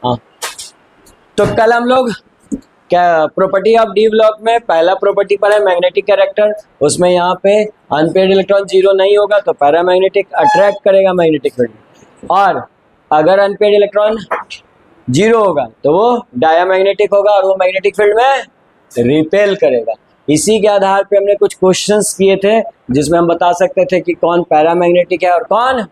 हाँ, तो कल हम लोग क्या प्रॉपर्टी ऑफ डी ब्लॉक में पहला प्रॉपर्टी पर है मैग्नेटिक कैरेक्टर। उसमें यहाँ पे अनपेयर्ड इलेक्ट्रॉन जीरो नहीं होगा तो पैरामैग्नेटिक अट्रैक्ट करेगा मैग्नेटिक फील्ड, और अगर अनपेयर्ड इलेक्ट्रॉन जीरो होगा तो वो डायामैग्नेटिक होगा और वो मैग्नेटिक फील्ड में रिपेल करेगा। इसी के आधार पे हमने कुछ क्वेश्चंस किए थे जिसमें हम बता सकते थे कि कौन पैरामैग्नेटिक है और कौन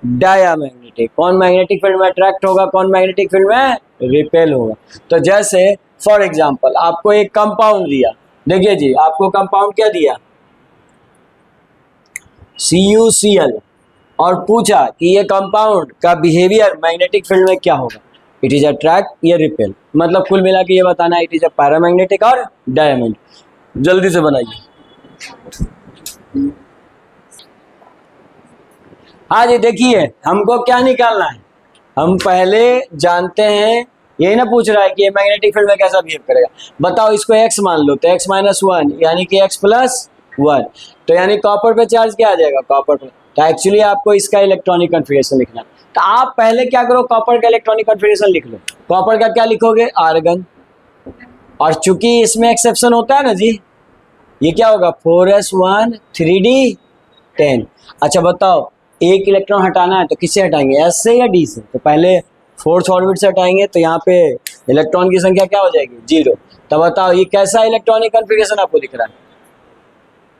डायामैग्नेटिक, कौन मैग्नेटिक फील्ड में अट्रैक्ट होगा, कौन मैग्नेटिक फील्ड में रिपेल होगा। तो जैसे फॉर एग्जांपल आपको एक कंपाउंड दिया, देखिए जी आपको कंपाउंड क्या दिया CuCl, और पूछा कि ये कंपाउंड का बिहेवियर मैग्नेटिक फील्ड में क्या होगा, इट इज अट्रैक्ट या रिपेल। मतलब कुल मिला के ये बताना है इट इज अ पैरामैग्नेटिक और डायामैग्नेटिक। जल्दी से बनाइए। हाँ जी देखिए हमको क्या निकालना है, हम पहले जानते हैं, यही ना पूछ रहा है कि ये मैग्नेटिक फील्ड में कैसा बिहेव करेगा। बताओ इसको x मान लो तो x माइनस वन यानी कि x प्लस वन, तो यानी कॉपर पे चार्ज क्या आ जाएगा कॉपर पे। तो एक्चुअली आपको इसका इलेक्ट्रॉनिक कन्फिगरेशन लिखना है, तो आप पहले क्या करो कॉपर का इलेक्ट्रॉनिक कन्फिगरेशन लिख लो। कॉपर का क्या लिखोगे आर्गन, और चूंकि इसमें एक्सेप्शन होता है ना जी, ये क्या होगा 4s1 3d10। अच्छा बताओ एक इलेक्ट्रॉन हटाना है तो किससे हटाएंगे, s से या d से। तो पहले फोर्थ ऑर्बिट से हटाएंगे तो यहाँ पे इलेक्ट्रॉन की संख्या क्या हो जाएगी जीरो। तो बताओ ये कैसा इलेक्ट्रॉनिक कन्फिगरेशन आपको दिख रहा है,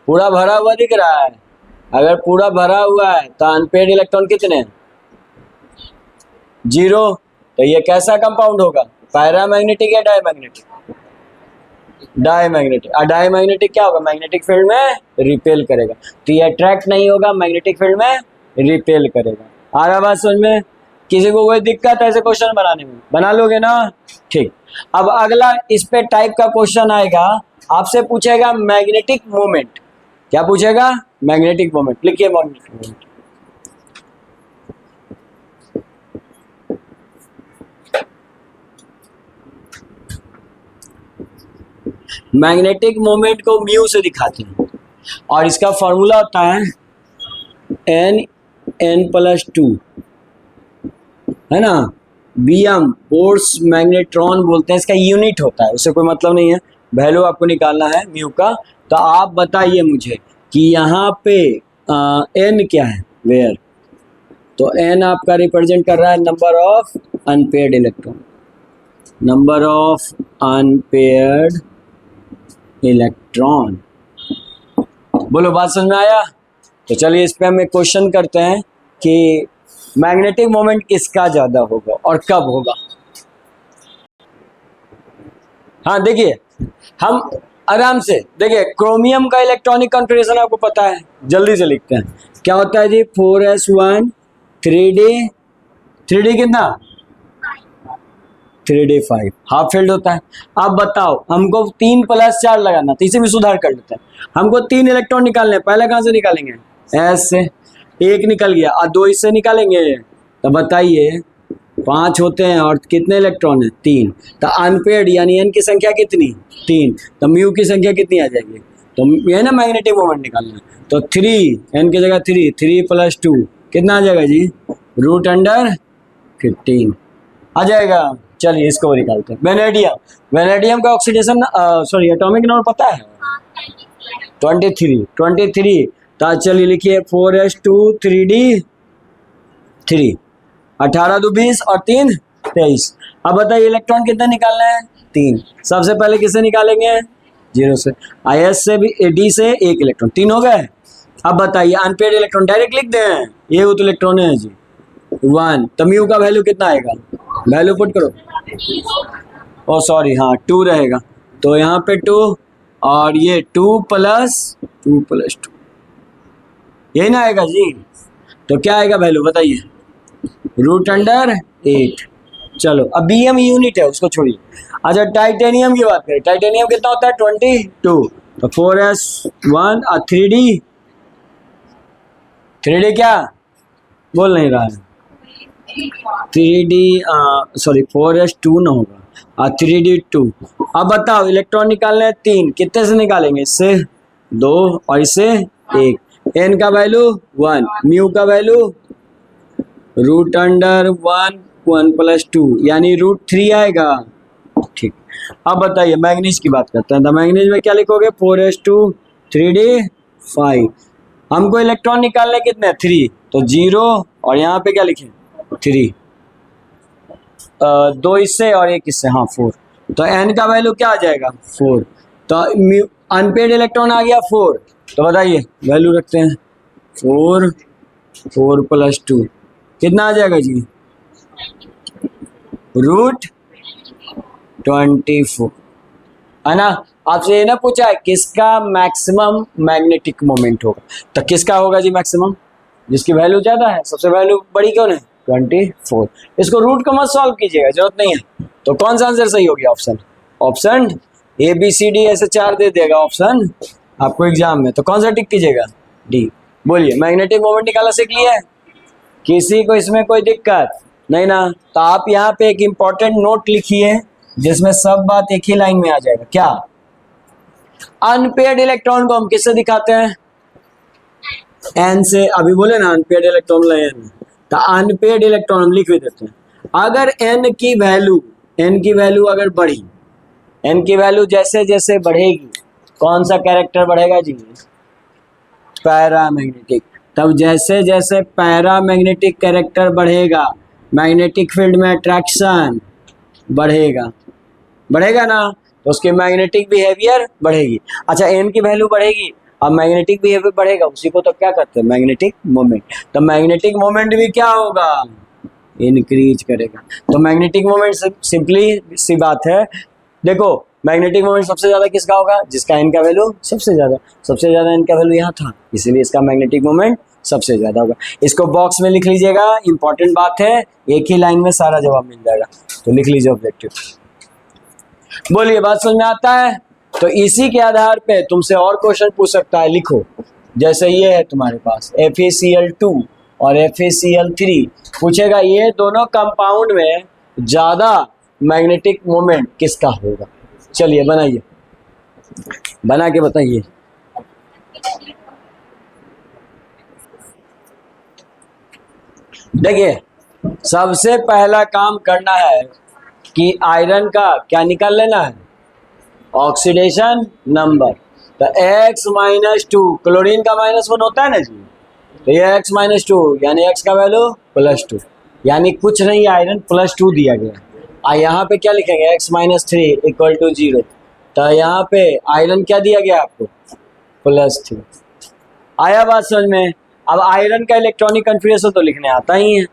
पूरा भरा हुआ दिख रहा है। अगर पूरा भरा हुआ है तो अनपेयर्ड इलेक्ट्रॉन कितने हैं जीरो। तो ये कैसा कंपाउंड होगा पैरामैग्नेटिक या डायमैग्नेटिक, डायमैग्नेटिक। और डायमैग्नेटिक क्या होगा मैग्नेटिक फील्ड में रिपेल करेगा, तो ये अट्रैक्ट नहीं होगा मैग्नेटिक फील्ड में रिपेल करेगा। आ रहा बात समझ में, किसी को कोई दिक्कत ऐसे क्वेश्चन बनाने में, बना लोगे ना ठीक। अब अगला इस पे टाइप का क्वेश्चन आएगा, आपसे पूछेगा मैग्नेटिक मोमेंट। क्या पूछेगा मैग्नेटिक मोमेंट, लिखिए मैग्नेटिक मोमेंट। मैग्नेटिक मोमेंट को म्यू से दिखाते हैं और इसका फॉर्मूला होता है n+2 है ना, Bm बोर्स मैग्नेट्रॉन बोलते हैं, इसका यूनिट होता है, उससे कोई मतलब नहीं है, वैल्यू आपको निकालना है म्यू का। तो आप बताइए मुझे कि यहाँ पे n क्या है वेयर, तो n आपका रिप्रेजेंट कर रहा है number of unpaired electron, number of unpaired electron. बोलो बात समझ में आया। तो चलिए इस पे हम एक क्वेश्चन करते हैं कि मैग्नेटिक मोमेंट किसका ज्यादा होगा और कब होगा। हाँ देखिए हम आराम से देखिए, क्रोमियम का इलेक्ट्रॉनिक कॉन्फ़िगरेशन आपको पता है, जल्दी से लिखते हैं। क्या होता है जी 4s1 3d कितना 3d5 हाफ फील्ड होता है। अब बताओ हमको 3+4 लगाना, तो इसे भी सुधार कर लेते हैं। हमको 3 इलेक्ट्रॉन निकालने हैं, पहले कहाँ से निकालेंगे s से, एक निकल गया और 2 इससे निकालेंगे। तो बताइए 5 होते हैं और कितने इलेक्ट्रॉन है 3, तो अनपेयर्ड यानी n की संख्या कितनी 3, तो म्यू की संख्या कितनी आ जाएगी, तो ये ना मैग्नेटिक मोमेंट निकालना है। तो 3 n की जगह 3+2 कितना आ जाएगा जी √15 आ जाएगा। चलिए इसको निकालते हैं। वेनेडियम, वेनेडियम का ऑक्सीडेशन सॉरी एटॉमिक नंबर पता है 23। तो चलिए लिखिए 4s2 3d3 18 2 20 और 3 23। अब बताइए इलेक्ट्रॉन कितना निकालना है 3। सबसे पहले किससे निकालेंगे 0 से, IS से भी D से एक इलेक्ट्रॉन, 3 हो गए। अब बताइए अनपेयर्ड इलेक्ट्रॉन डायरेक्ट लिख दें, ये वो तो इलेक्ट्रॉन है जी 1, तो म्यू का वैल्यू कितना आएगा, वैल्यू पुट करो, ओ सॉरी हाँ 2 रहेगा, तो यहाँ पे 2 और ये 2+2 यही ना आएगा जी। तो क्या आएगा वैल्यू बताइए √8। चलो अब Bm यूनिट है उसको छोड़िए। अच्छा टाइटेनियम की बात करें, टाइटेनियम कितना होता है 22, तो 4s1 और 3d क्या बोल नहीं रहा है 3d सॉरी 4s2 ना होगा और 3d2। अब बताओ इलेक्ट्रॉन निकालने हैं 3, कितने से निकालेंगे, इससे 2 और इससे 1। n का वैल्यू 1, म्यू का वैल्यू रूट अंडर 1 प्लस 2 यानी √3 आएगा। ठीक, अब बताइए मैग्नीज की बात करते हैं। तो मैग्नीज में क्या लिखोगे 4s2 3d5। हमको इलेक्ट्रॉन निकालने कितने 3, तो 0 और यहाँ पे क्या लिखे 3, 2 इससे और 1 इससे, हाँ 4। तो n का वैल्यू क्या आ जाएगा 4। तो अनपेड इलेक्ट्रॉन आ गया 4। तो बताइए वैल्यू रखते हैं 4 प्लस 2 कितना आ जाएगा जी √24 है ना। आपसे ये ना पूछा है किसका मैक्सिमम मैग्नेटिक मोमेंट होगा, तो किसका होगा जी मैक्सिमम, जिसकी वैल्यू ज्यादा है। सबसे वैल्यू बड़ी कौन है 24। इसको रूट को मत सॉल्व कीजिएगा, जरूरत नहीं है। तो कौन सा आंसर सही हो गया ऑप्शन ABCD ऐसे 4 दे देगा ऑप्शन आपको एग्जाम में, तो कौन सा टिक कीजिएगा डी। बोलिए मैग्नेटिक मोमेंट निकाला सीख लिया है, किसी को इसमें कोई दिक्कत नहीं ना। तो आप यहाँ पे एक इंपॉर्टेंट नोट लिखिए जिसमें सब बात एक ही लाइन में आ जाएगा। क्या अनपेयर्ड इलेक्ट्रॉन को हम किससे दिखाते हैं एन से। अभी बोले ना अनपेयर्ड इलेक्ट्रॉन एन, तो अनपेयर्ड इलेक्ट्रॉन हम लिख भी देते हैं। अगर एन की वैल्यू अगर बढ़ी, एन की वैल्यू जैसे जैसे बढ़ेगी कौन सा कैरेक्टर बढ़ेगा जी पैरामैग्नेटिक। तब जैसे जैसे पैरामैग्नेटिक कैरेक्टर बढ़ेगा मैग्नेटिक फील्ड में अट्रैक्शन बढ़ेगा ना, तो उसकी मैग्नेटिक बिहेवियर बढ़ेगी। अच्छा एन की वैल्यू बढ़ेगी, अब मैग्नेटिक बिहेवियर बढ़ेगा, उसी को तो क्या करते हैं मैग्नेटिक मोमेंट। तो मैग्नेटिक मोमेंट भी क्या होगा इंक्रीज करेगा। तो मैग्नेटिक मोमेंट सिंपली सी बात है, देखो मैग्नेटिक मोमेंट सबसे ज्यादा किसका होगा जिसका एन का वैल्यू सबसे ज्यादा एन का वैल्यू यहाँ था, इसीलिए इसका मैग्नेटिक मोमेंट सबसे ज्यादा होगा। इसको बॉक्स में लिख लीजिएगा, इंपॉर्टेंट बात है, एक ही लाइन में सारा जवाब मिल जाएगा। तो लिख लीजिए ऑब्जेक्टिव। बोलिए बात समझ में आता है। तो इसी के आधार पे तुमसे और क्वेश्चन पूछ सकता है, लिखो जैसे ये है तुम्हारे पास FeCl2 और FeCl3, पूछेगा ये दोनों कंपाउंड में ज्यादा मैग्नेटिक मोमेंट किसका होगा। चलिए बनाइए, बना के बताइए। देखिए सबसे पहला काम करना है कि आयरन का क्या निकाल लेना है ऑक्सीडेशन नंबर। तो X-2 क्लोरीन का -1 होता है ना जी, तो ये X-2 यानी X का वैल्यू +2, यानी कुछ नहीं आयरन +2 दिया गया। यहाँ पे क्या लिखेंगे X-3 = 0। तो यहाँ पे आयरन क्या दिया गया आपको +3। आया बात समझ में। अब आयरन का इलेक्ट्रॉनिक कन्फिगरेशन तो लिखने आता ही है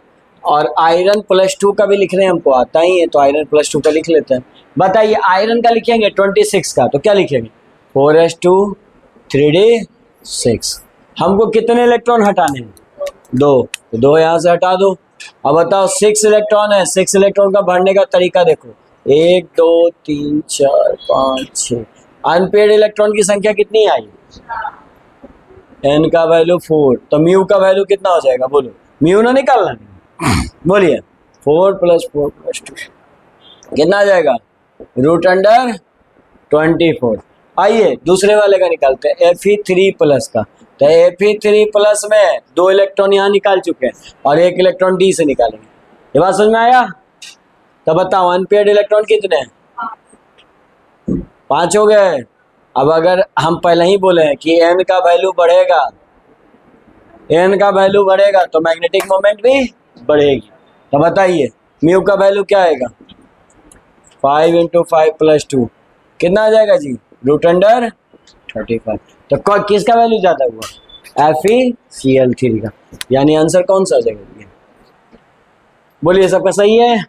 और आयरन +2 का भी लिखने हमको आता ही है, तो आयरन +2 का लिख लेते हैं। बताइए आयरन का लिखेंगे 26 का, तो क्या लिखेंगे 4s2 3d6। हमको कितने इलेक्ट्रॉन हटाने हैं 2, तो 2 यहाँ से हटा दो। अब बताओ 6 इलेक्ट्रॉन है, 6 इलेक्ट्रॉन का भरने का तरीका देखो 1 2 3 4 5 6। अनपेड इलेक्ट्रॉन की संख्या कितनी आई एन का वैल्यू 4, तो म्यू का वैल्यू कितना हो जाएगा बोलो, म्यू ना निकालना बोलिए 4 + 4 + 2 कितना आ जाएगा √24। आइए दूसरे वाले का निकालते हैं Fe3+ का। तो Fe3+ में 2 इलेक्ट्रॉन यहाँ निकाल चुके हैं और 1 इलेक्ट्रॉन डी से निकालेंगे। ये बात समझ में आया। तो बताओ अनपेयर्ड इलेक्ट्रॉन कितने हैं 5 हो गए। अब अगर हम पहले ही बोले हैं कि एन का वैल्यू बढ़ेगा तो मैग्नेटिक मोमेंट भी बढ़ेगी। तो बताइए म्यू का वैल्यू क्या आएगा 5 × 5 + 2 कितना आ जाएगा जी √35। तो किसका वैल्यू ज्यादा हुआ FeCl3 का, यानी आंसर कौन सा आ जाएगा बोलिए सबका सही है।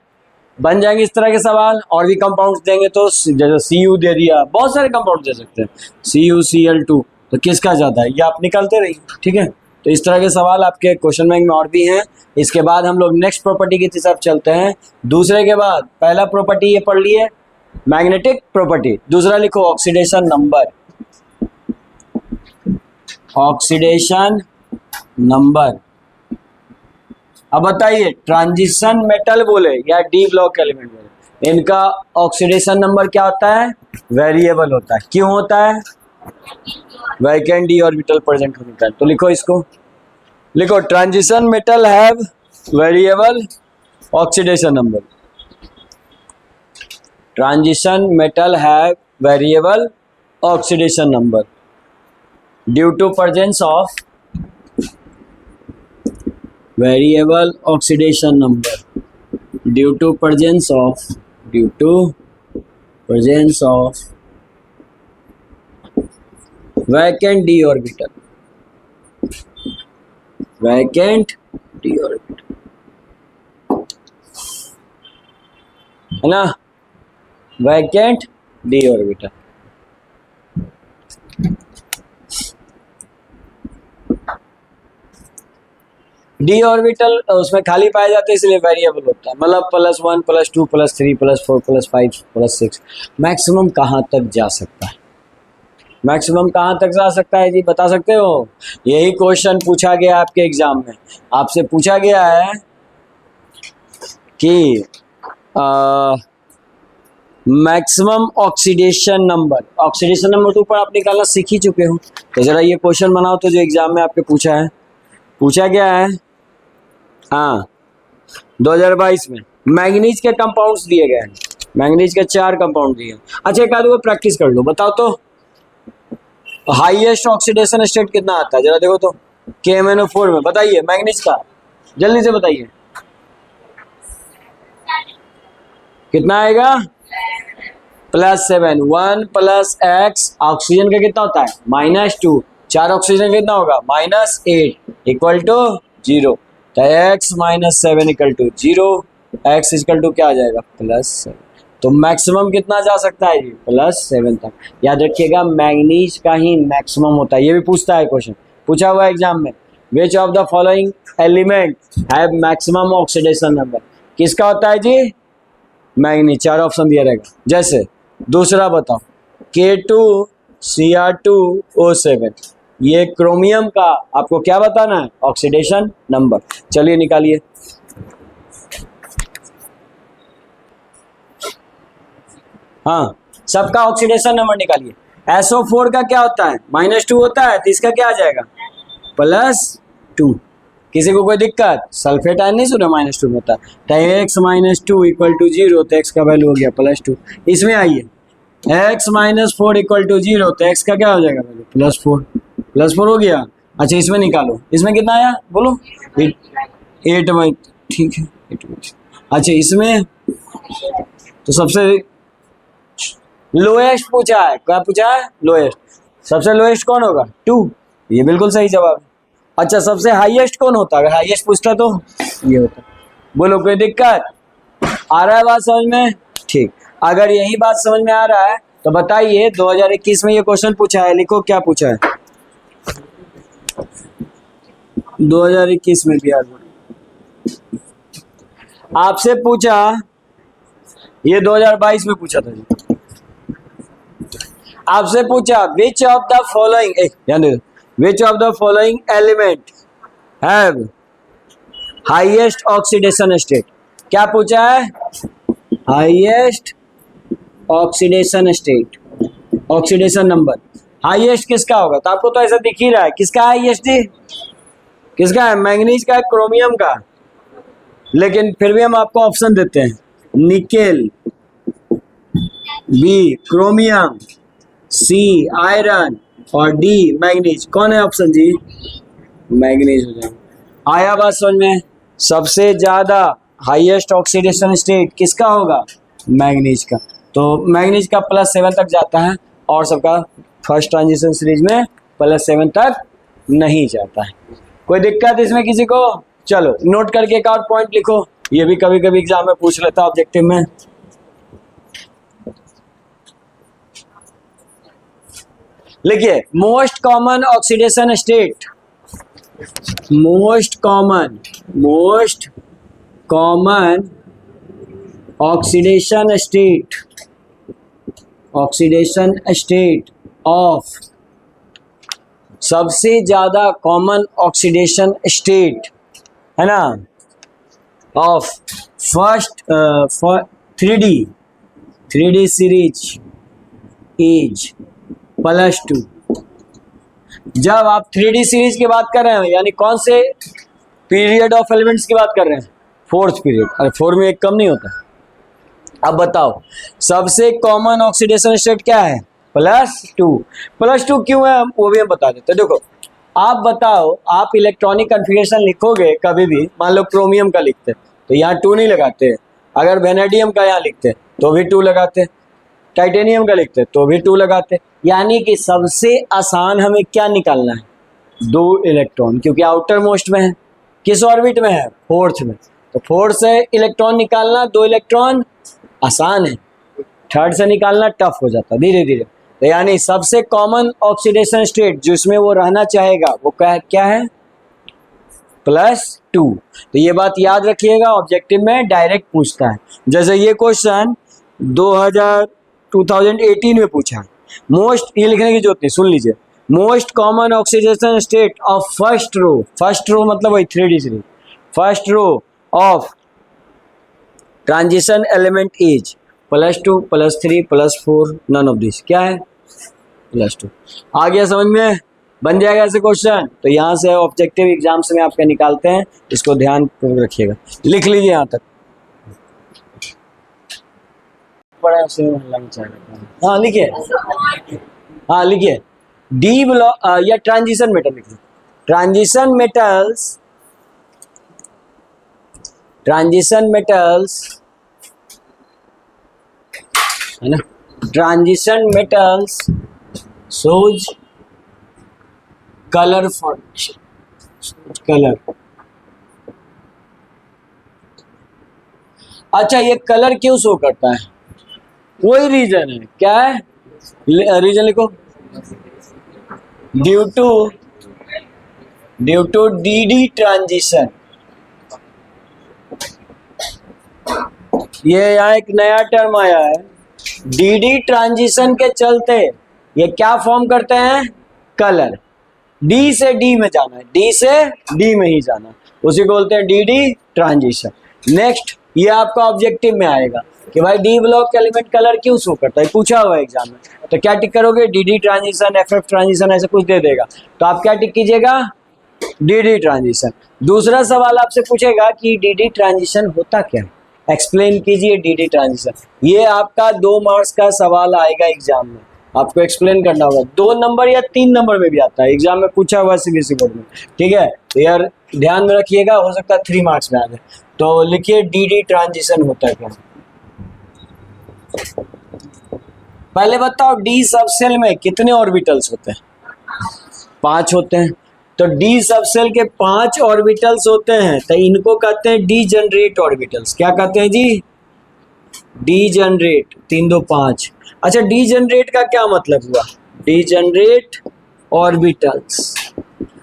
बन जाएंगे इस तरह के सवाल। और भी कंपाउंड्स देंगे तो जैसे Cu दे दिया, बहुत सारे कंपाउंड दे सकते हैं CuCl2, तो किसका ज्यादा है ये आप निकालते रहिए, ठीक है। तो इस तरह के सवाल आपके क्वेश्चन बैंक में और भी हैं। इसके बाद हम लोग नेक्स्ट प्रॉपर्टी की तरफ चलते हैं। दूसरे के बाद पहला प्रॉपर्टी ये पढ़ लिए मैग्नेटिक प्रॉपर्टी, दूसरा लिखो ऑक्सीडेशन नंबर। अब बताइए ट्रांजिशन मेटल बोले या डी ब्लॉक एलिमेंट बोले, इनका ऑक्सीडेशन नंबर क्या होता है वेरिएबल होता है। क्यों होता है वैकेंट डी ऑर्बिटल प्रेजेंट होने का। तो लिखो इसको, लिखो transition metal have variable oxidation number. Transition metal have variable oxidation number due to presence of variable oxidation number due to presence of vacant d orbital, vacant d orbital, है ना, vacant d orbital. D orbital उसमें खाली पाए जाते हैं इसलिए variable होता है, मतलब +1 +2 +3 +4 +5 +6। मैक्सिमम कहाँ तक जा सकता है, मैक्सिमम कहाँ तक जा सकता है जी, बता सकते हो? यही क्वेश्चन पूछा गया आपके एग्जाम में, आपसे पूछा गया है कि maximum oxidation number, oxidation number तो ऊपर आप निकालना सीख ही चुके हो, तो जरा ये क्वेश्चन बनाओ तो जो एग्जाम में आपके पूछा गया है। हाँ 2022 में मैंगनीज के कंपाउंड्स दिए गए हैं, मैंगनीज के 4 कंपाउंड दिए हैं। अच्छा एक आध वो प्रैक्टिस कर लो, बताओ तो हाईएस्ट ऑक्सीडेशन स्टेट कितना आता है, जरा देखो तो KMnO4 में, बताइए मैंगनीज का, जल्दी से बताइए कितना आएगा? +7। 1 + x ऑक्सीजन का कितना होता है? -2। 4 ऑक्सीजन कितना होगा? -8 = 0। तो x - 7 = 0, x = क्या आ जाएगा? +7। तो मैक्सिमम कितना जा सकता है जी? +7 तक। याद रखिएगा मैंगनीज का ही मैक्सिमम होता है, ये भी पूछता है क्वेश्चन, पूछा हुआ है एग्जाम में। विच of the following element have maximum oxidation number, किसका होता है जी? मैंगनीज। 4 ऑप्शन दिया रहेगा। जैसे दूसरा बताओ K2Cr2O7, ये क्रोमियम का आपको क्या बताना है? Oxidation number. चलिए निकालिए। हाँ सबका ऑक्सीडेशन नंबर निकालिए। SO4 का क्या होता है? -2 होता है, तो इसका क्या आ जाएगा? +2। किसी को कोई दिक्कत? सल्फेट आयन नहीं सुना -2 में होता है, तो x - 2 = 0, तो x का वैल्यू हो गया +2। इसमें आइए x - 4 = 0, तो x का क्या हो जाएगा वैल्यू? +4। +4 हो गया। अच्छा इसमें निकालो, इसमें कितना आया बोलो? 8। ठीक है 8। अच्छा इसमें तो सबसे लोएस्ट पूछा है, क्या पूछा है? लोएस्ट। सबसे लोएस्ट कौन होगा? 2, ये बिल्कुल सही जवाब है। अच्छा सबसे हाईएस्ट कौन होता है? अगर हाईएस्ट पूछता तो ये होता। बोलो कोई दिक्कत आ रहा है? बात समझ में? ठीक, अगर यही बात समझ में आ रहा है तो बताइए 2021 में ये क्वेश्चन पूछा है, लिखो क्या पूछा है 2021 में भी। आपसे पूछा, ये 2022 में पूछा था जी, आपसे पूछा विच ऑफ द फॉलोइंग, ध्यान दे, which of the following element have highest oxidation state. क्या पूछा है? Highest oxidation state, oxidation number. Highest किसका होगा? तो आपको तो ऐसा दिख ही रहा है, किसका हाईएस्ट जी? किसका है? मैंगनीज का, क्रोमियम का। लेकिन फिर भी हम आपको ऑप्शन देते हैं, nickel, B chromium, C iron और डी मैंगनीज। कौन है ऑप्शन जी? मैंगनीज हो जाएगा। आया बात समझ में? सबसे ज्यादा हाईएस्ट ऑक्सीडेशन स्टेट किसका होगा? मैंगनीज का। तो मैंगनीज का +7 तक जाता है और सबका फर्स्ट ट्रांजिशन सीरीज में +7 तक नहीं जाता है। कोई दिक्कत इसमें किसी को? चलो नोट करके एक और पॉइंट लिखो, ये भी कभी कभी एग्जाम में पूछ लेता ऑब्जेक्टिव में। लिखिए most common oxidation state, most common oxidation state of, सबसे ज्यादा कॉमन ऑक्सीडेशन स्टेट है ना, of first 3D series is +2। जब आप 3D सीरीज की बात कर रहे हैं, यानी कौन से पीरियड ऑफ एलिमेंट्स की बात कर रहे हैं, फोर्थ पीरियड। अरे 4 में एक कम नहीं होता। अब बताओ सबसे कॉमन ऑक्सीडेशन स्टेट क्या है? +2। +2 क्यों है वो भी हम बता देते हैं। देखो आप बताओ, आप इलेक्ट्रॉनिक कन्फिग्रेशन लिखोगे कभी भी, मान लो क्रोमियम का लिखते तो यहाँ 2 नहीं लगाते, अगर वेनेडियम का यहाँ लिखते तो भी 2 लगाते, टाइटेनियम का लिखते तो भी 2 लगाते। यानी कि सबसे आसान हमें क्या निकालना है? 2 इलेक्ट्रॉन, क्योंकि आउटर मोस्ट में है। किस ऑर्बिट में है? 4th में। तो 4th से इलेक्ट्रॉन निकालना, 2 इलेक्ट्रॉन आसान है, 3rd से निकालना टफ हो जाता धीरे धीरे। तो यानी सबसे कॉमन ऑक्सीडेशन स्टेट जिसमें वो रहना चाहेगा वो क्या है? +2। तो ये बात याद रखिएगा, ऑब्जेक्टिव में डायरेक्ट पूछता है। जैसे ये क्वेश्चन 2018 में पूछा। मोस्ट, ये लिखने की जरूरत नहीं, सुन लीजिए। Most common oxidation state of first row मतलब वही 3D series, first row of transition element is +2, +3, +4, none of this. क्या है? +2। आ गया समझ में? बन जाएगा ऐसे क्वेश्चन। तो यहाँ से ऑब्जेक्टिव एग्जाम्स में आपके निकालते हैं, इसको ध्यान रखिएगा, लिख लीजिए यहाँ तक। हाँ लिखिए, हाँ लिखिए। डी ब्लॉक या ट्रांजिशन मेटल लिखिए। ट्रांजिशन मेटल्स है ना, transition metals shows color formation, colour. अच्छा ये कलर क्यों शो करता है? कोई रीजन है? क्या है रीजन? लिखो। Due to d transition. ये यहाँ एक नया टर्म आया है, डी ट्रांजिशन के चलते ये क्या फॉर्म करते हैं? कलर। डी से डी में जाना है, डी से डी में ही जाना, उसी को बोलते हैं डी ट्रांजिशन। नेक्स्ट ये आपका ऑब्जेक्टिव में आएगा कि भाई डी ब्लॉक एलिमेंट कलर क्यों शो करता है, पूछा हुआ एग्जाम में। तो क्या टिक करोगे? डी ट्रांजिशन, एफ ट्रांजिशन, ऐसा कुछ दे देगा तो आप क्या टिक कीजिएगा? D transition. दूसरा सवाल आपसे पूछेगा कि डी ट्रांजिशन होता क्या है, एक्सप्लेन कीजिए डी ट्रांजिशन। ये आपका 2 मार्क्स का सवाल आएगा एग्जाम में, आपको एक्सप्लेन करना होगा। 2 नंबर या 3 नंबर में भी आता है, एग्जाम में पूछा हुआ सीबीएसई बोर्ड में, ठीक है। तो यार ध्यान में रखिएगा, हो सकता है 3 मार्क्स में आ जाए। तो लिखिए डी ट्रांजिशन होता है क्या। पहले बताओ डी सबसेल में कितने ऑर्बिटल्स होते हैं? 5 होते हैं। तो डी सबसेल के 5 ऑर्बिटल्स होते हैं, तो इनको कहते हैं डीजनरेट ऑर्बिटल्स। क्या कहते हैं जी? डीजनरेट। 3 2 5। अच्छा डीजनरेट का क्या मतलब हुआ? Degenerate orbitals.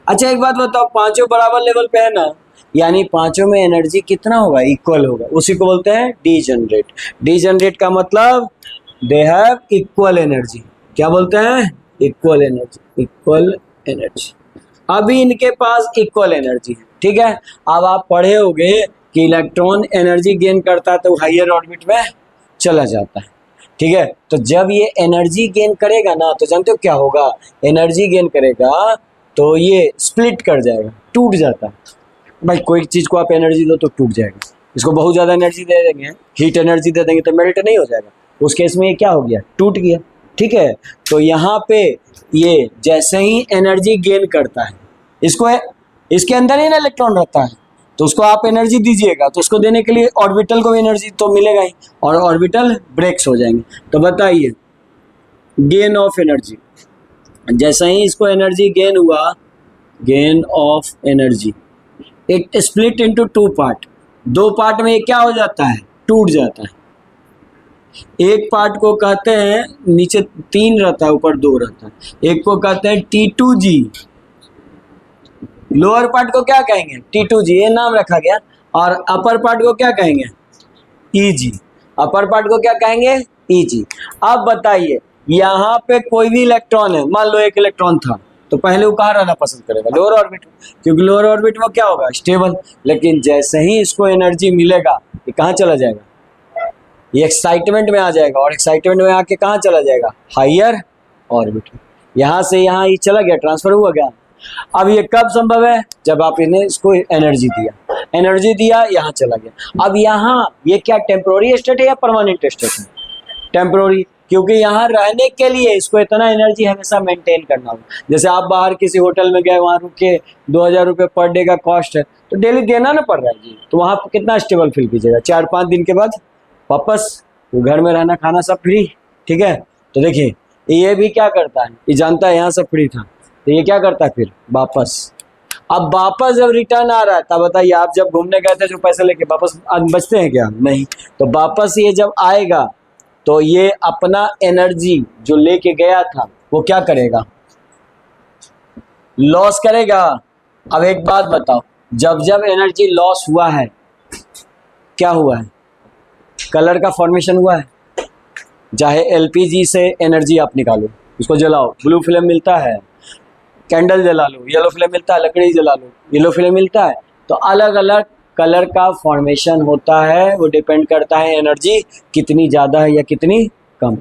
अच्छा एक बात बताओ, पांचों बराबर लेवल पे है ना, यानी पांचों में एनर्जी कितना होगा? इक्वल होगा, उसी को बोलते हैं डीजनरेट। डीजनरेट का मतलब दे हैव इक्वल एनर्जी। क्या बोलते हैं? Equal energy, equal energy. अभी इनके पास इक्वल एनर्जी है, ठीक है। अब आप पढ़े होंगे कि इलेक्ट्रॉन एनर्जी गेन करता है तो हायर ऑर्बिट में चला जाता है, ठीक है। तो जब ये एनर्जी गेन करेगा ना, तो जानते हो क्या होगा? एनर्जी गेन करेगा तो ये स्प्लिट कर जाएगा, टूट जाता है। भाई कोई चीज़ को आप एनर्जी दो तो टूट जाएगा, इसको बहुत ज़्यादा एनर्जी दे देंगे, हीट एनर्जी दे देंगे तो मेल्ट नहीं हो जाएगा, उस केस में ये क्या हो गया? टूट गया, ठीक है। तो यहाँ पे ये जैसे ही एनर्जी गेन करता है, इसको इसके अंदर ही ना इलेक्ट्रॉन रहता है, तो उसको आप एनर्जी दीजिएगा तो उसको देने के लिए ऑर्बिटल को एनर्जी तो मिलेगा ही, और ऑर्बिटल ब्रेक्स हो जाएंगे। तो बताइए गेन ऑफ एनर्जी, जैसे ही इसको एनर्जी गेन हुआ, गेन ऑफ एनर्जी, एक स्प्लिट इनटू 2 पार्ट, 2 पार्ट में क्या हो जाता है? टूट जाता है। एक पार्ट को कहते हैं, नीचे 3 रहता है ऊपर 2 रहता है, एक को कहते हैं T2G, लोअर पार्ट को क्या कहेंगे? T2G, ये नाम रखा गया। और अपर पार्ट को क्या कहेंगे? EG। अपर पार्ट को क्या कहेंगे? EG। अब बताइए यहाँ पे कोई भी इलेक्ट्रॉन है, मान लो एक इलेक्ट्रॉन था, तो पहले वो कहाँ रहना पसंद करेगा? लोअर ऑर्बिट में, क्योंकि लोअर ऑर्बिट में क्या होगा? स्टेबल। लेकिन जैसे ही इसको एनर्जी मिलेगा, ये कहाँ चला जाएगा? ये एक्साइटमेंट में आ जाएगा, और एक्साइटमेंट में आके कहाँ चला जाएगा? हायर ऑर्बिट में। यहाँ से यहाँ ये चला गया, ट्रांसफर हुआ गया। अब ये कब संभव है? जब आप इन्हें इसको एनर्जी दिया, यहाँ चला गया। अब यहाँ ये क्या टेम्पोररी स्टेट है या परमानेंट स्टेट है? टेम्पोररी, क्योंकि यहाँ रहने के लिए इसको इतना एनर्जी हमेशा मेंटेन करना होगा। जैसे आप बाहर किसी होटल में गए, वहाँ रुक के 2000 रुपये पर डे का कॉस्ट है, तो डेली देना ना पड़ रहा है जी, तो वहाँ कितना स्टेबल फील कीजिएगा। 4-5 दिन के बाद वापस घर में रहना खाना सब फ्री, ठीक है। तो देखिए ये भी क्या करता है, ये जानता है यहाँ सब फ्री था, तो ये क्या करता है फिर वापस। अब वापस जब रिटर्न आ रहा है तब बताइए, आप जब घूमने गए थे जो पैसे लेके वापस बचते हैं क्या? नहीं। तो वापस ये जब आएगा तो ये अपना एनर्जी जो लेके गया था वो क्या करेगा? लॉस करेगा। अब एक बात बताओ, जब जब एनर्जी लॉस हुआ है क्या हुआ है? कलर का फॉर्मेशन हुआ है। चाहे एलपीजी से एनर्जी आप निकालो, उसको जलाओ, ब्लू फ्लेम मिलता है, कैंडल जला लो, येलो फ्लेम मिलता है, लकड़ी जला लो, येलो फ्लेम मिलता है। तो अलग अलग कलर का फॉर्मेशन होता है, वो डिपेंड करता है एनर्जी कितनी ज़्यादा है या कितनी कम।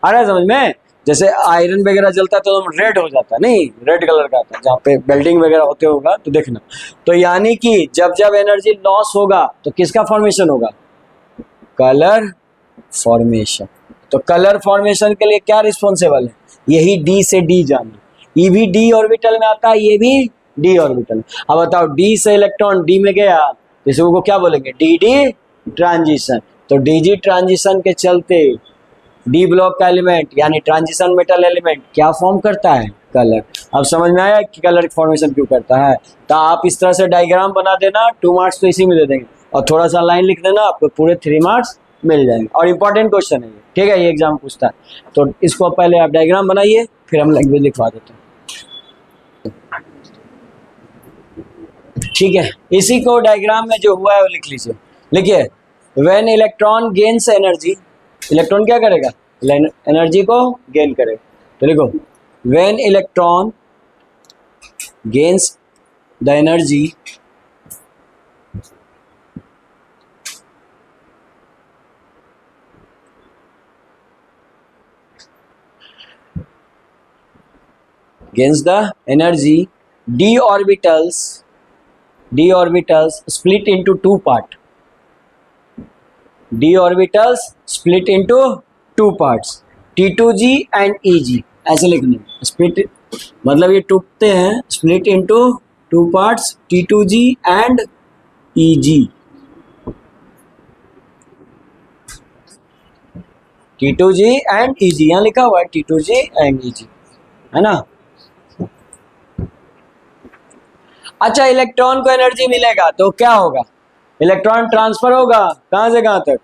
आ रहा है समझ में? जैसे आयरन वगैरह जलता है तो रेड हो जाता है, नहीं रेड कलर का आता है, जहाँ पे वेल्डिंग वगैरह होते होगा तो देखना। तो यानी कि जब जब एनर्जी लॉस होगा तो किसका फॉर्मेशन होगा? Colour formation. तो कलर फॉर्मेशन के लिए क्या रिस्पॉन्सिबल है? यही डी से डी जाना। ये भी डी ऑर्बिटल में आता है, ये भी डी ऑर्बिटल में। अब बताओ डी से इलेक्ट्रॉन डी में गया तो इसको क्या बोलेंगे? D D transition. तो डीजी ट्रांजिशन के चलते डी ब्लॉक का एलिमेंट यानी ट्रांजिशन मेटल एलिमेंट क्या फॉर्म करता है? कलर। अब समझ में आया कि कलर फॉर्मेशन क्यों करता है? तो आप इस तरह से डायग्राम बना देना, 2 मार्क्स तो इसी में दे देंगे, और थोड़ा सा लाइन लिख देना, आपको पूरे 3 मार्क्स मिल जाएंगे। और इंपॉर्टेंट क्वेश्चन है ये, ठीक है, ये एग्जाम पूछता है। तो इसको पहले आप डायग्राम बनाइए, फिर हम लैंग्वेज लिखवा देते हैं, ठीक है। इसी को डायग्राम में जो हुआ है वो लिख लीजिए। लिखिए, when electron gains energy, electron क्या करेगा? एनर्जी को गेन करेगा। तो लिखो, when electron gains the energy d orbitals split into 2 parts. d orbitals split into 2 parts, T2g and Eg। ऐसे लिखने, स्प्लिट मतलब ये टूटते हैं, split into 2 parts, T2g and Eg। T2g and Eg यहाँ लिखा हुआ है, T2g एंड Eg, है ना। अच्छा, इलेक्ट्रॉन को एनर्जी मिलेगा तो क्या होगा? इलेक्ट्रॉन ट्रांसफर होगा, कहां से कहां तक?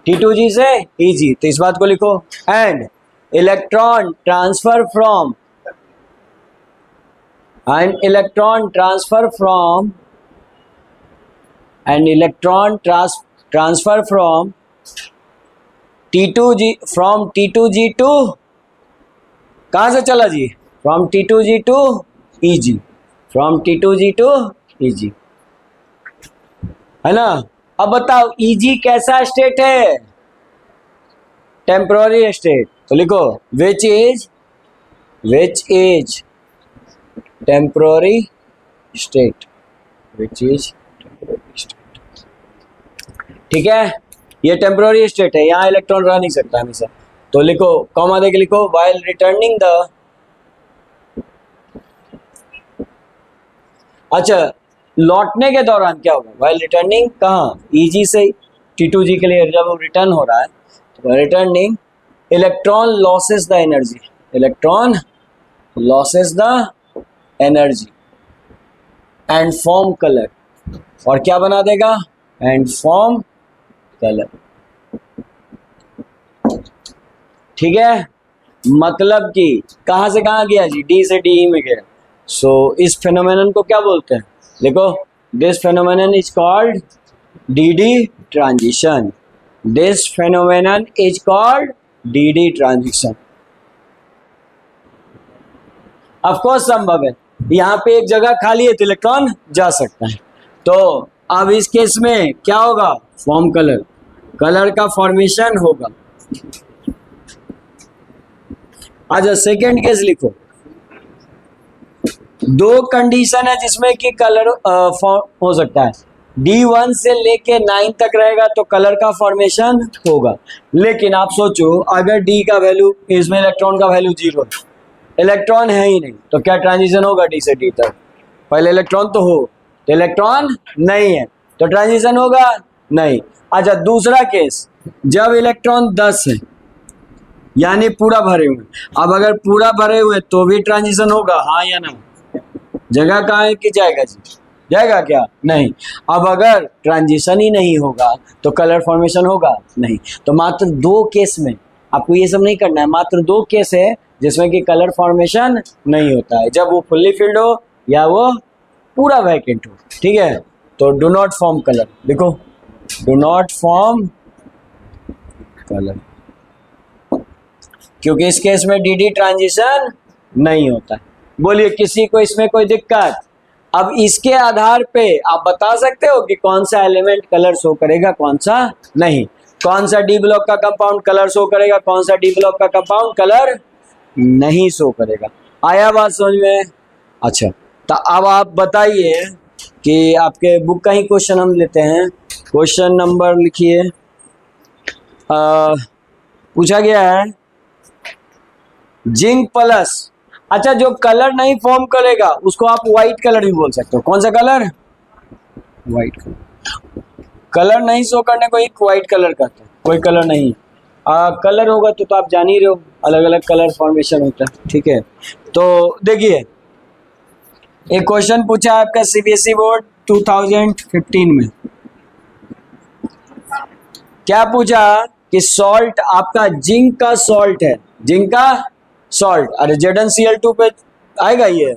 T2g से Eg। तो इस बात को लिखो, and electron transfer from T2g to, कहां से चला जी? From T2g to Eg, from T2g to Eg, है ना। अब बताओ Eg कैसा स्टेट है? Temporary state. तो लिखो, विच इज टेम्पोररी स्टेट, ठीक है। ये टेम्पोररी स्टेट है, यहाँ इलेक्ट्रॉन रह नहीं सकता हमेशा। तो लिखो, कॉमा देके लिखो, व्हाइल रिटर्निंग द, अच्छा लौटने के दौरान क्या होगा? व्हाइल रिटर्निंग कहाँ? Eg से T2g के लिए जब रिटर्न हो रहा है तो returning electron losses the energy and form colour, और क्या बना देगा? एंड फॉर्म कलर, ठीक है। मतलब कि कहां से कहां गया जी? डी से डी में गया। सो इस फेनोमेनन को क्या बोलते हैं? देखो, this phenomenon is called D transition. This phenomenon is called D transition. Of course संभव है, यहाँ पे एक जगह खाली है तो इलेक्ट्रॉन जा सकता है। तो अब इस केस में क्या होगा? फॉर्म कलर का फॉर्मेशन होगा। अच्छा, सेकेंड केस लिखो, दो कंडीशन है जिसमें कि कलर फॉर्म हो सकता है। D1 से लेके 9 तक रहेगा तो कलर का फॉर्मेशन होगा। लेकिन आप सोचो अगर D का वैल्यू, इसमें इलेक्ट्रॉन का वैल्यू 0 है, इलेक्ट्रॉन है ही नहीं, तो क्या ट्रांजिशन होगा D से D तक? पहले इलेक्ट्रॉन तो हो, तो इलेक्ट्रॉन नहीं है तो ट्रांजिशन होगा नहीं। अच्छा दूसरा केस, जब इलेक्ट्रॉन 10 है यानी पूरा भरे हुए, अब अगर पूरा भरे हुए तो भी ट्रांजिशन होगा, हाँ या ना? जगह कहाँ है कि जाएगा जी? जाएगा क्या? नहीं। अब अगर ट्रांजिशन ही नहीं होगा तो कलर फॉर्मेशन होगा नहीं। तो मात्र दो केस में, आपको ये सब नहीं करना है, मात्र दो केस है जिसमें कि कलर फॉर्मेशन नहीं होता है, जब वो फुल्ली फिल्ड हो या वो पूरा वैकेंट हो। ठीक है, तो डू नॉट फॉर्म कलर, देखो डू नॉट फॉर्म कलर, क्योंकि इस केस में डी ट्रांजिशन नहीं होता है। बोलिए किसी को इसमें कोई दिक्कत? अब इसके आधार पे आप बता सकते हो कि कौन सा एलिमेंट कलर शो करेगा, कौन सा नहीं, कौन सा डी ब्लॉक का कंपाउंड कलर शो करेगा, कौन सा डी ब्लॉक का कंपाउंड कलर नहीं शो करेगा। आया बात समझ में? अच्छा, तो अब आप बताइए कि आपके बुक का ही क्वेश्चन हम लेते हैं। क्वेश्चन नंबर लिखिए, पूछा गया है जिंक प्लस, अच्छा जो कलर नहीं फॉर्म करेगा उसको आप व्हाइट कलर भी बोल सकते हो। कौन सा कलर? White colour. कलर नहीं शो करने को एक व्हाइट कलर कहते हैं, कोई कलर नहीं। कलर होगा तो आप जान ही रहे हो, अलग अलग कलर फॉर्मेशन होता है। ठीक है, तो देखिए एक क्वेश्चन पूछा है आपका सीबीएसई बोर्ड 2015 में। क्या पूछा कि सॉल्ट आपका जिंक का सॉल्ट है, जिंक का सॉल्ट, अरे ZnCl2 पे आएगा ये,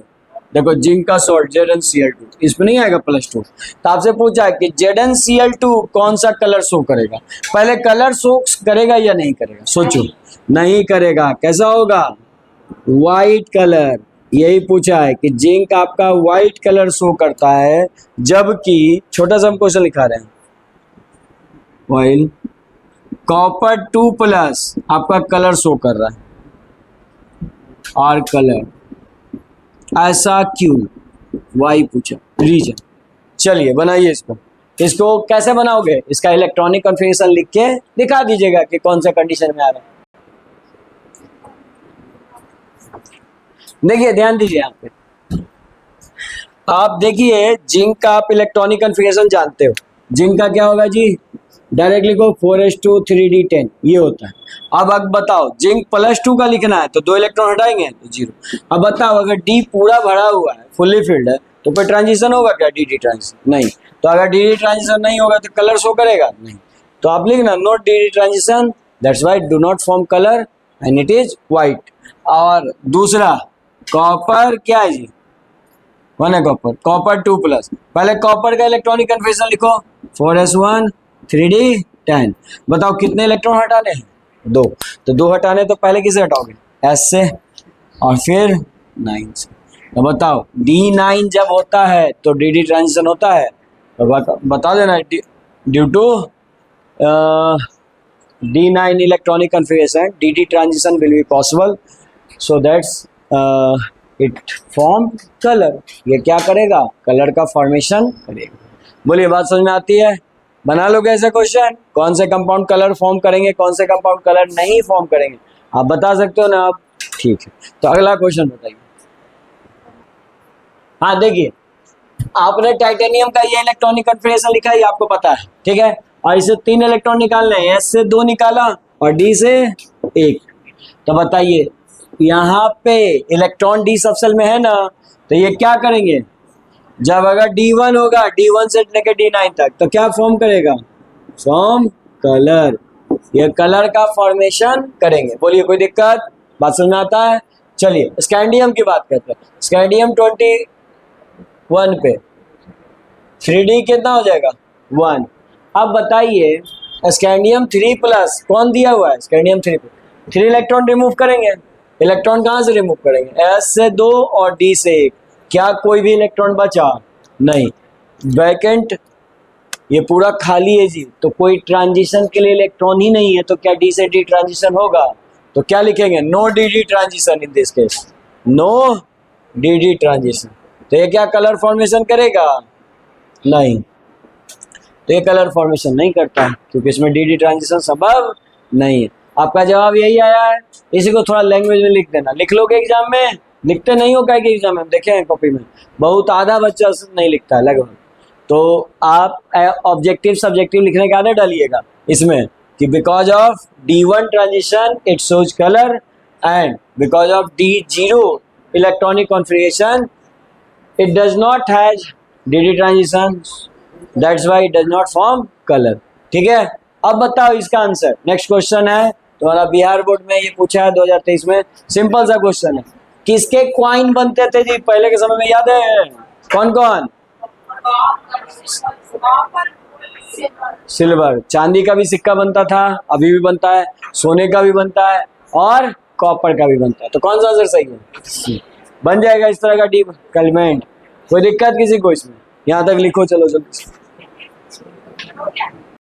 देखो जिंक का सॉल्ट ZnCl2, इसमें नहीं आएगा +2। तो आपसे पूछा है कि ZnCl2 कौन सा कलर शो करेगा। पहले कलर शो करेगा या नहीं करेगा? सोचो, नहीं करेगा। कैसा होगा? White colour. यही पूछा है कि जिंक आपका व्हाइट कलर शो करता है, जबकि छोटा सा हम क्वेश्चन लिखा रहे हैं, व्हाइल कॉपर 2+ आपका कलर शो कर रहा है, आर कलर, ऐसा क्यों? वाई पूछा, रीजन। चलिए बनाइए इसको कैसे बनाओगे? इसका इलेक्ट्रॉनिक कॉन्फ़िगरेशन लिख के दिखा दीजिएगा कि कौन सा कंडीशन में आ रहा है। देखिए ध्यान दीजिए यहाँ पे, आप देखिए जिंक का आप इलेक्ट्रॉनिक कॉन्फ़िगरेशन जानते हो। जिंक का क्या होगा जी? डायरेक्ट लिखो 4s2 3d10, ये होता है। अब बताओ जिंक +2 का लिखना है तो 2 इलेक्ट्रॉन हटाएंगे तो 0। अब बताओ अगर डी पूरा भरा हुआ है, फुल्ली फिल्ड है, तो कोई ट्रांजिशन होगा क्या? डी ट्रांजिशन नहीं। तो अगर डी ट्रांजिशन नहीं होगा तो कलर शो करेगा नहीं। तो आप लिखना not D transition, that's why do not form colour and it is white. और दूसरा कॉपर क्या है जी? 1 है कॉपर, कॉपर 2+। पहले कॉपर का इलेक्ट्रॉनिक कन्फिगरेशन लिखो, 4s1 3d10। बताओ कितने इलेक्ट्रॉन हटाने हैं? 2। तो 2 हटाने तो पहले किसे हटाओगे? S से और फिर 9 से। तो बताओ D9 जब होता है तो DD ट्रांजिशन होता है, तो बता देना due to D9 electronic configuration DD transition will be possible, so that's it form colour. ये क्या करेगा? कलर का फॉर्मेशन करेगा। बोलिए बात समझ में आती है? बना लोगे ऐसे क्वेश्चन? कौन से कंपाउंड कलर फॉर्म करेंगे, कौन से कंपाउंड कलर नहीं फॉर्म करेंगे, आप बता सकते हो ना आप? ठीक है, तो अगला क्वेश्चन बताइए। हाँ देखिए, आपने टाइटेनियम का ये इलेक्ट्रॉनिक कॉन्फ़िगरेशन लिखा है, ये आपको पता है, ठीक है। और इसे 3 इलेक्ट्रॉन निकालने हैं, S से 2 निकाला और D से 1। तो बताइए यहाँ पे इलेक्ट्रॉन D सबसेल में है ना, तो ये क्या करेंगे? जब अगर D1 होगा, D1 से लेकर D9 तक, तो क्या फॉर्म करेगा? Form colour. ये कलर का फॉर्मेशन करेंगे। बोलिए कोई दिक्कत? बात समझ में आता है? चलिए स्कैंडियम की बात करते हैं। स्कैंडियम 21 पे 3D कितना हो जाएगा? 1। अब बताइए स्कैंडियम 3+ कौन दिया हुआ है? स्कैंडियम 3 पे 3 इलेक्ट्रॉन रिमूव करेंगे। इलेक्ट्रॉन कहाँ से रिमूव करेंगे? S से 2 और D से 1। क्या कोई भी इलेक्ट्रॉन बचा? नहीं, वैकेंट ये पूरा खाली है जी, तो कोई ट्रांजिशन के लिए इलेक्ट्रॉन ही नहीं है, तो क्या D से D ट्रांजिशन होगा? तो क्या लिखेंगे? No DD transition in this case, no d transition. तो ये क्या कलर फॉर्मेशन करेगा? नहीं, तो ये कलर फॉर्मेशन नहीं करता है क्योंकि इसमें डी ट्रांजिशन संभव नहीं है। आपका जवाब यही आया है। इसी को थोड़ा लैंग्वेज में लिख देना। लिख लोगे एग्जाम में? लिखते नहीं हो क्या कि एग्जाम में? देखे हैं कॉपी में बहुत आधा बच्चा नहीं लिखता है लगभग। तो आप ऑब्जेक्टिव सब्जेक्टिव लिखने की आदत डालिएगा इसमें कि because of D1 transition it shows colour and because of D0 electronic configuration it does not has DD transition, that's why it does not form color। ठीक है, अब बताओ इसका आंसर। नेक्स्ट क्वेश्चन है तुम्हारा बिहार बोर्ड में ये पूछा है 2023 में। सिंपल सा क्वेश्चन है, किसके क्वाइन बनते थे जी पहले के समय में? याद है कौन कौन? सिल्वर, चांदी का भी सिक्का बनता था, अभी भी बनता है, सोने का भी बनता है और कॉपर का भी बनता है। तो कौन सा आंसर सही है? बन जाएगा इस तरह का डी एलिमेंट। कोई दिक्कत किसी को इसमें? यहाँ तक लिखो, चलो जल्दी।